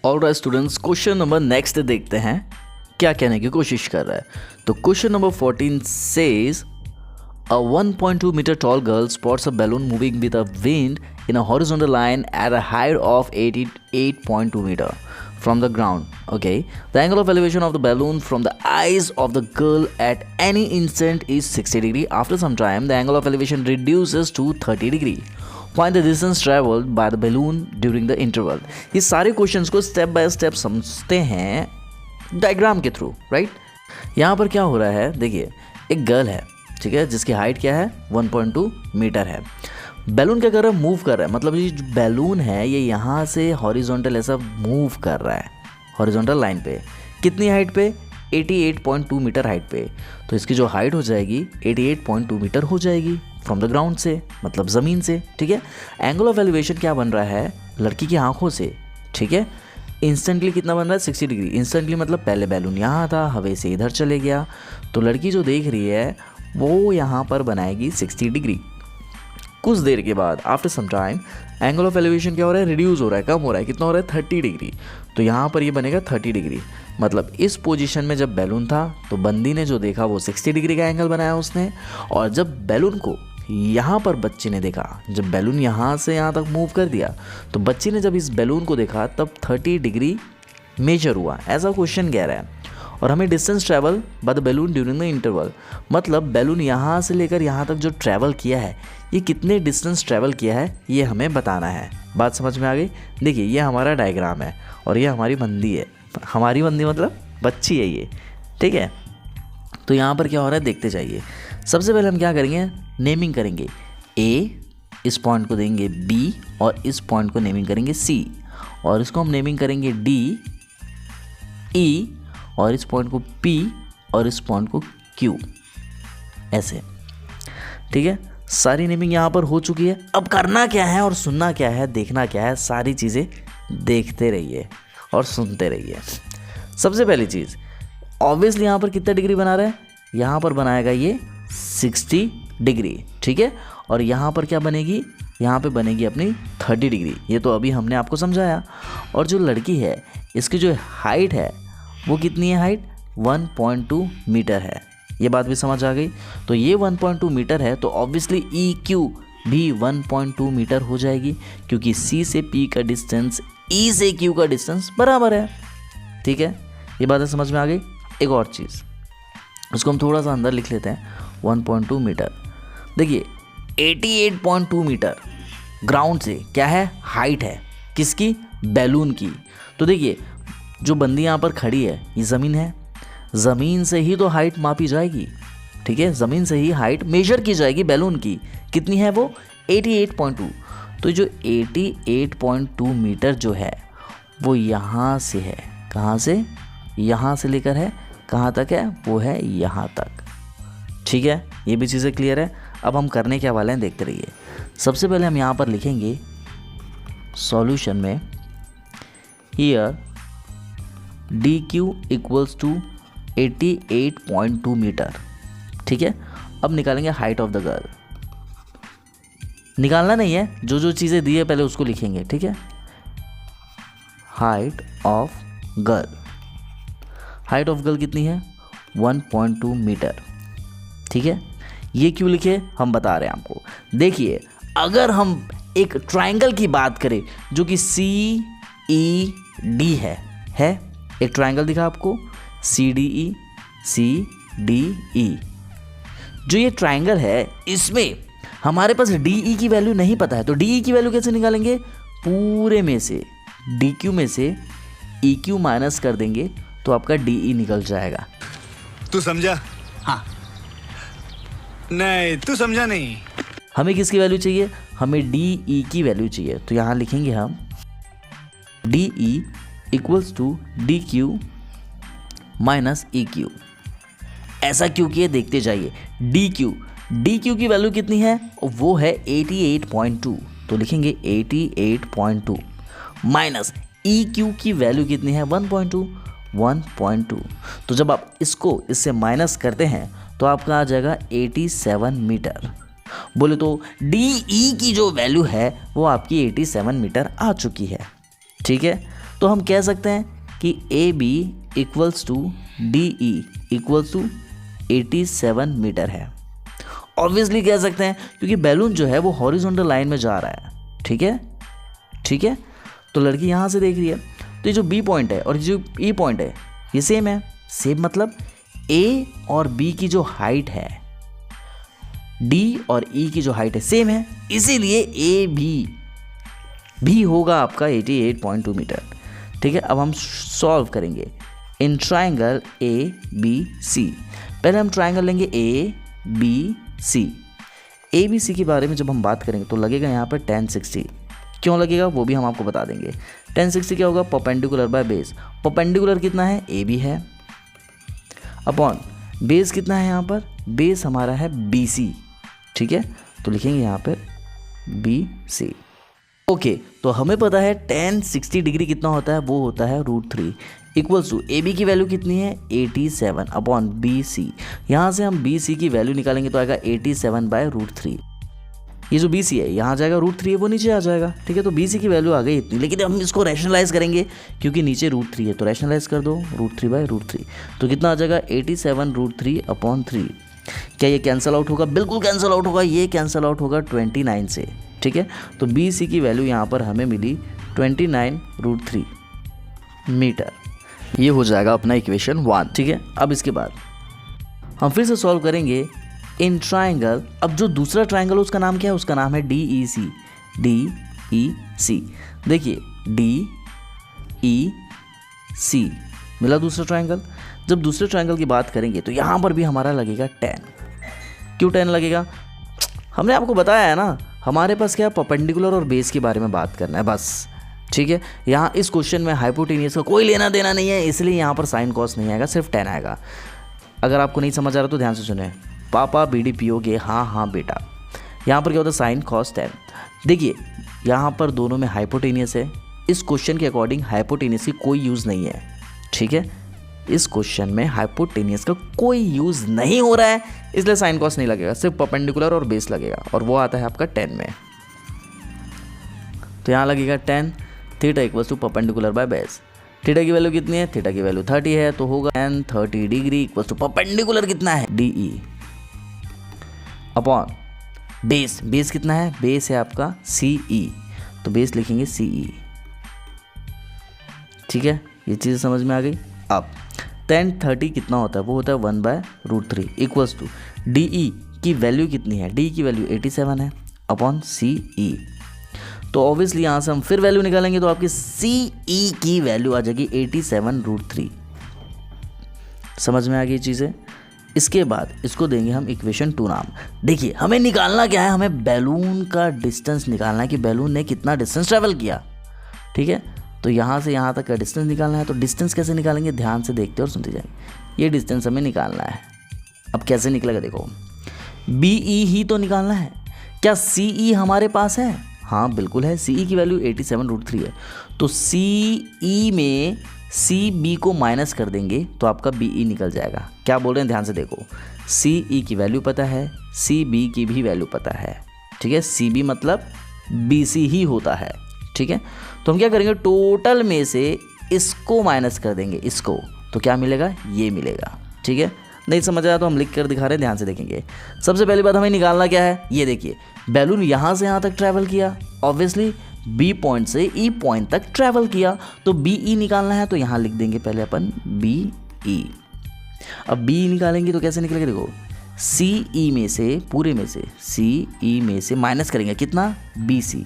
Alright students, question number next देखते हैं क्या कहने की कोशिश कर रहा है। तो question number 14 says a 1.2 meter tall girl spots a balloon moving with a wind in a horizontal line at a height of 88.2 meter from the ground. Okay, the angle of elevation of the balloon from the eyes of the girl at any instant is 60 degree. After some time, the angle of elevation reduces to 30 degree. Find the distance traveled by the balloon during the interval. ये सारे questions को step by step समझते हैं diagram के through, right. यहाँ पर क्या हो रहा है, देखिए एक गर्ल है, ठीक है, जिसकी हाइट क्या है 1.2 मीटर है। बैलून क्या कर रहा है, मूव कर रहा है, मतलब ये जो बैलून है ये यहाँ से हॉरिजॉन्टल ऐसा मूव कर रहा है हॉरिजॉन्टल लाइन पे। कितनी हाइट पे, 88.2 मीटर हाइट पे। तो इसकी जो हाइट हो जाएगी 88.2 मीटर हो जाएगी फ्रॉम द ग्राउंड से, मतलब ज़मीन से, ठीक है। एंगल ऑफ एलिवेशन क्या बन रहा है लड़की की आंखों से, ठीक है। इंस्टेंटली कितना बन रहा है 60 डिग्री। इंस्टेंटली मतलब पहले बैलून यहाँ था, हवा से इधर चले गया, तो लड़की जो देख रही है वो यहाँ पर बनाएगी 60 डिग्री। कुछ देर के बाद after some time angle of elevation क्या हो रहा है, रिड्यूस हो रहा है, कम हो रहा है। कितना हो रहा है 30 डिग्री। तो यहाँ पर ये बनेगा 30 डिग्री। मतलब इस पोजीशन में जब बैलून था तो बंदी ने जो देखा वो 60 डिग्री का एंगल बनाया उसने, और जब बैलून को यहाँ पर बच्ची ने देखा, जब बैलून यहाँ से यहाँ तक मूव कर दिया तो बच्ची ने जब इस बैलून को देखा तब 30 डिग्री मेजर हुआ, ऐसा क्वेश्चन कह रहा है। और हमें distance travel by the balloon during the interval, मतलब बैलून यहाँ से लेकर यहाँ तक जो ट्रैवल किया है ये कितने डिस्टेंस ट्रैवल किया है ये हमें बताना है। बात समझ में आ गई। देखिए ये हमारा डायग्राम है और ये हमारी बंदी है, हमारी बंदी मतलब बच्ची है ये, ठीक है। तो यहाँ पर क्या हो रहा है देखते जाइए। सबसे पहले हम क्या करेंगे, नेमिंग करेंगे। ए, इस पॉइंट को देंगे बी, और इस पॉइंट को नेमिंग करेंगे सी, और इसको हम नेमिंग करेंगे डी, ई, और इस पॉइंट को P, और इस पॉइंट को Q, ऐसे, ठीक है। सारी नेमिंग यहाँ पर हो चुकी है। अब करना क्या है और सुनना क्या है, देखना क्या है, सारी चीज़ें देखते रहिए और सुनते रहिए। सबसे पहली चीज़, ऑब्वियसली यहाँ पर कितना डिग्री बना रहा है, यहाँ पर बनाएगा ये 60 डिग्री, ठीक है। और यहाँ पर क्या बनेगी, यहाँ पे बनेगी अपनी 30 डिग्री। ये तो अभी हमने आपको समझाया। और जो लड़की है इसकी जो हाइट है वो कितनी है, हाइट 1.2 मीटर है। ये बात भी समझ आ गई। तो ये 1.2 मीटर है तो ऑब्वियसली EQ भी 1.2 मीटर हो जाएगी, क्योंकि C से P का डिस्टेंस E से Q का डिस्टेंस बराबर है, ठीक है। ये बात समझ में आ गई। एक और चीज़, उसको हम थोड़ा सा अंदर लिख लेते हैं। 1.2 मीटर, देखिए 88.2 मीटर ग्राउंड से क्या है, हाइट है किसकी, बैलून की। तो देखिए जो बंदी यहाँ पर खड़ी है ये ज़मीन है, ज़मीन से ही तो हाइट मापी जाएगी, ठीक है। ज़मीन से ही हाइट मेजर की जाएगी बैलून की। कितनी है वो 88.2। तो जो 88.2 मीटर जो है वो यहाँ से है, कहाँ से, यहाँ से लेकर है कहाँ तक है, वो है यहाँ तक, ठीक है। ये भी चीज़ें क्लियर है। अब हम करने क्या वाले हैं देखते रहिए। सबसे पहले हम यहाँ पर लिखेंगे सॉल्यूशन में here DQ equals to 88.2 metre, ठीक है। अब निकालेंगे हाइट ऑफ द गर्ल। निकालना नहीं है, जो जो चीज़ें दी है पहले उसको लिखेंगे, ठीक है। Height of girl, height of girl कितनी है 1.2 मीटर, ठीक है। ये क्यों लिखे हम बता रहे हैं आपको। देखिए अगर हम एक ट्रायंगल की बात करें जो कि CED है एक ट्रायंगल दिखा आपको CDE, CDE। जो ये ट्रायंगल है इसमें हमारे पास DE की वैल्यू नहीं पता है, तो DE की वैल्यू कैसे निकालेंगे, पूरे में से DQ में से EQ माइनस कर देंगे तो आपका DE निकल जाएगा। तू समझा? हाँ। नहीं तू समझा नहीं। हमें किसकी वैल्यू चाहिए, हमें DE की वैल्यू चाहिए। तो यहाँ लिखेंगे हम DE equals to DQ minus EQ। ऐसा क्यों किए देखते जाइए। DQ की वैल्यू कितनी है, वो है 88.2, तो लिखेंगे 88.2 माइनस EQ की वैल्यू कितनी है 1.2। तो जब आप इसको इससे माइनस करते हैं तो आपका आ जाएगा 87 मीटर। बोले तो DE की जो वैल्यू है वो आपकी 87 मीटर आ चुकी है, ठीक है। तो हम कह सकते हैं कि A B equals to D E equals to 87 metre है। ऑब्वियसली कह सकते हैं क्योंकि बैलून जो है वो हॉरिजॉन्टल लाइन में जा रहा है। ठीक है, ठीक है। तो लड़की यहाँ से देख रही है, तो ये जो बी पॉइंट है और जो ई पॉइंट है ये सेम है। सेम मतलब ए और बी की जो हाइट है, डी और ई की जो हाइट है सेम है, इसीलिए ए भी होगा आपका 88.2 मीटर। ठीक है, अब हम सॉल्व करेंगे in triangle A B C. पहले हम ट्राइंगल लेंगे A B C. A B C के बारे में जब हम बात करेंगे तो लगेगा यहाँ पर 1060। क्यों लगेगा वो भी हम आपको बता देंगे। 1060 क्या होगा, परपेंडिकुलर बाय बेस। परपेंडिकुलर कितना है, ए बी है, अपॉन बेस कितना है, यहाँ पर बेस हमारा है बी सी। ठीक है, तो लिखेंगे यहाँ पर बी सी। ओके, तो हमें पता है 1060 डिग्री कितना होता है, वो होता है √3 इक्वल्स टू ए बी की वैल्यू कितनी है 87 अपॉन बी सी। यहाँ से हम बी सी की वैल्यू निकालेंगे तो आएगा 87/√3। ये जो बी सी है यहाँ जाएगा, √3 है वो नीचे आ जाएगा। ठीक है, तो बी सी की वैल्यू आ गई इतनी, लेकिन हम इसको रैशनलाइज करेंगे क्योंकि नीचे √3 है, तो रैशनलाइज कर दो √3/√3। तो कितना आ जाएगा 87√3/3। क्या ये कैंसिल आउट होगा, बिल्कुल कैंसिल आउट होगा, ये कैंसिल आउट होगा 29 से। ठीक है, तो बी सी की वैल्यू यहाँ पर हमें मिली 29√3 मीटर। ये हो जाएगा अपना इक्वेशन 1। ठीक है, अब इसके बाद हम फिर से सॉल्व करेंगे इन ट्राइंगल। अब जो दूसरा ट्राइंगल उसका नाम क्या है, उसका नाम है DEC। DEC देखिए DEC मिला दूसरा ट्राइंगल। जब दूसरे ट्राइंगल की बात करेंगे तो यहाँ पर भी हमारा लगेगा 10। क्यों 10 लगेगा, हमने आपको बताया है ना, हमारे पास क्या परपेंडिकुलर और बेस के बारे में बात करना है बस। ठीक है, यहाँ इस क्वेश्चन में हाइपोटेनियस का कोई लेना देना नहीं है, इसलिए यहाँ पर साइन कॉस नहीं आएगा, सिर्फ 10 आएगा। अगर आपको नहीं समझ आ रहा तो ध्यान से सुने, पापा बीड़ी पियोगे, हाँ हाँ बेटा। यहाँ पर क्या होता है साइन कॉस 10। देखिए यहाँ पर दोनों में हाइपोटेनियस है, इस क्वेश्चन के अकॉर्डिंग हाइपोटेनियस की कोई यूज़ नहीं है। ठीक है, इस क्वेश्चन में हाइपोटेनियस का कोई यूज़ नहीं हो रहा है, इसलिए साइन कॉस नहीं लगेगा, सिर्फ परपेंडिकुलर और बेस लगेगा, और वो आता है आपका 10 में। तो यहाँ लगेगा 10 theta equals to perpendicular by base. Theta की वैल्यू कितनी है, थीटा की वैल्यू 30 है, तो होगा 1030 डिग्री इक्वल्स टू परपेंडिकुलर कितना है DE अपॉन बेस। बेस कितना है, बेस है आपका CE, तो बेस लिखेंगे CE। ठीक है, ये चीज़ समझ में आ गई। अब 1030 कितना होता है, वो होता है 1/√3 इक्वल्स टू DE की वैल्यू कितनी है, DE की वैल्यू 87 है अपॉन CE। तो ऑब्वियसली यहाँ से हम फिर वैल्यू निकालेंगे तो आपकी CE की वैल्यू आ जाएगी 87√3। समझ में आ गई चीज़ें। इसके बाद इसको देंगे हम इक्वेशन 2 नाम। देखिए हमें निकालना क्या है, हमें बैलून का डिस्टेंस निकालना है कि बैलून ने कितना डिस्टेंस ट्रैवल किया। ठीक है, तो यहाँ से यहाँ तक का डिस्टेंस निकालना है। तो डिस्टेंस कैसे निकालेंगे, ध्यान से देखते और सुनते जाएंगे। ये डिस्टेंस हमें निकालना है। अब कैसे निकलेगा देखो, BE ही तो निकालना है। क्या CE हमारे पास है, हाँ बिल्कुल है, CE की वैल्यू 87√3 है। तो CE में CB को माइनस कर देंगे तो आपका BE निकल जाएगा। क्या बोल रहे हैं, ध्यान से देखो, CE की वैल्यू पता है, CB की भी वैल्यू पता है। ठीक है, CB मतलब BC ही होता है। ठीक है, तो हम क्या करेंगे, टोटल में से इसको माइनस कर देंगे इसको, तो क्या मिलेगा, ये मिलेगा। ठीक है, नहीं समझ आया तो हम लिख कर दिखा रहे हैं, ध्यान से देखेंगे। सबसे पहली बात हमें निकालना क्या है, ये देखिए बैलून यहाँ से यहाँ तक ट्रैवल किया, ऑब्वियसली B पॉइंट से E पॉइंट तक ट्रैवल किया, तो BE निकालना है। तो यहाँ लिख देंगे पहले अपन BE। अब BE निकालेंगे तो कैसे निकलेगा, देखो CE में से, पूरे में से CE में से माइनस करेंगे कितना, BC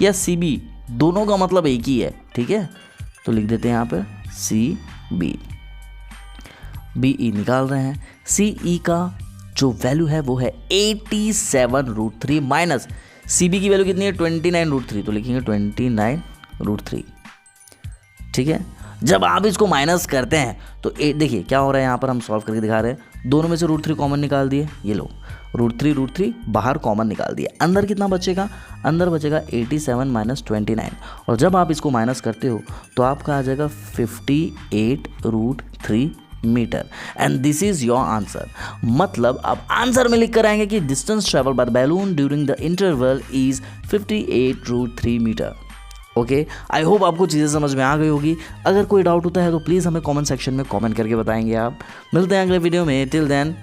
या CB, दोनों का मतलब एक ही है। ठीक है, तो लिख देते हैं यहाँ पर CB। BE निकाल रहे हैं, CE का जो वैल्यू है वो है 87√3 माइनस CB की वैल्यू कितनी है 29√3, तो लिखेंगे 29√3। ठीक है, जब आप इसको माइनस करते हैं तो देखिए क्या हो रहा है, यहाँ पर हम सॉल्व करके दिखा रहे हैं। दोनों में से √3 कॉमन निकाल दिए, ये लो √3 बाहर कॉमन निकाल दिए, अंदर कितना बचेगा, अंदर बचेगा 87 - 29, और जब आप इसको माइनस करते हो तो आपका आ जाएगा 58√3 metre, and this is your answer. मतलब आप आंसर में लिख कर आएंगे कि distance travel by the balloon during the interval is 58√3 metre. Okay, I hope आपको चीज़ें समझ में आ गई होगी। अगर कोई डाउट होता है तो प्लीज़ हमें कमेंट सेक्शन में कमेंट करके बताएंगे आप। मिलते हैं अगले वीडियो में, टिल देन